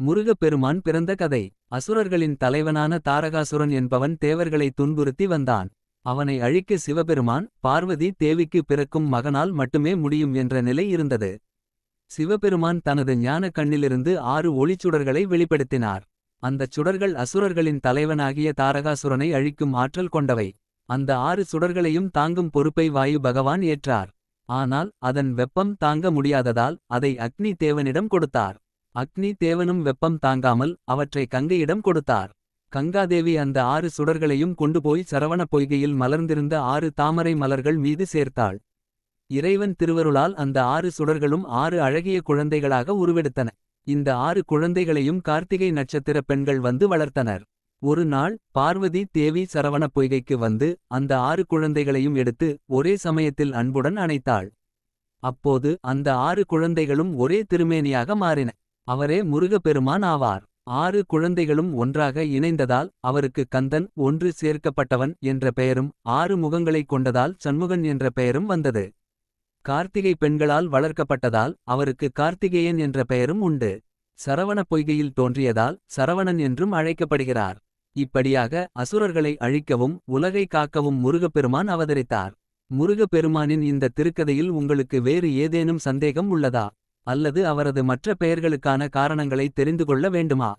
முருகப்பெருமான் பிறந்த கதை. அசுரர்களின் தலைவனான தாரகாசுரன் என்பவன் தேவர்களை துன்புறுத்தி வந்தான். அவனை அழிக்க சிவபெருமான் பார்வதி தேவிக்கு பிறக்கும் மகனால் மட்டுமே முடியும் என்ற நிலை இருந்தது. சிவபெருமான் தனது ஞான கண்ணிலிருந்து 6 ஒளிச்சுடர்களை வெளிப்படுத்தினார். அந்தச் சுடர்கள் அசுரர்களின் தலைவனாகிய தாரகாசுரனை அழிக்கும் ஆற்றல் கொண்டவை. அந்த 6 சுடர்களையும் தாங்கும் பொறுப்பை வாயு பகவான் ஏற்றார். ஆனால் அதன் வெப்பம் தாங்க முடியாததால் அதை அக்னி தேவனிடம் கொடுத்தார். அக்னி தேவனும் வெப்பம் தாங்காமல் அவற்றை கங்கையிடம் கொடுத்தார். கங்காதேவி அந்த 6 சுடர்களையும் கொண்டுபோய் சரவண பொய்கையில் மலர்ந்திருந்த 6 தாமரை மலர்கள் மீது சேர்த்தாள். இறைவன் திருவருளால் அந்த 6 சுடர்களும் 6 அழகிய குழந்தைகளாக உருவெடுத்தன. இந்த 6 குழந்தைகளையும் கார்த்திகை நட்சத்திர பெண்கள் வந்து வளர்த்தனர். ஒரு நாள் பார்வதி தேவி சரவண பொய்கைக்கு வந்து அந்த 6 குழந்தைகளையும் எடுத்து ஒரே சமயத்தில் அன்புடன் அணைத்தாள். அப்போது அந்த 6 குழந்தைகளும் ஒரே திருமேனியாக மாறின. அவரே முருகப்பெருமான் ஆவார். 6 குழந்தைகளும் ஒன்றாக இணைந்ததால் அவருக்கு கந்தன் ஒன்று சேர்க்கப்பட்டவன் என்ற பெயரும் 6 முகங்களைக் கொண்டதால் சண்முகன் என்ற பெயரும் வந்தது. கார்த்திகை பெண்களால் வளர்க்கப்பட்டதால் அவருக்கு கார்த்திகேயன் என்ற பெயரும் உண்டு. சரவண பொய்கையில் தோன்றியதால் சரவணன் என்றும் அழைக்கப்படுகிறார். இப்படியாக அசுரர்களை அழிக்கவும் உலகை காக்கவும் முருகப்பெருமான் அவதரித்தார். முருகப்பெருமானின் இந்த திருக்கதையில் உங்களுக்கு வேறு ஏதேனும் சந்தேகம் உள்ளதா? அல்லது அவரது மற்ற பெயர்களுக்கான காரணங்களை தெரிந்து கொள்ள வேண்டுமா?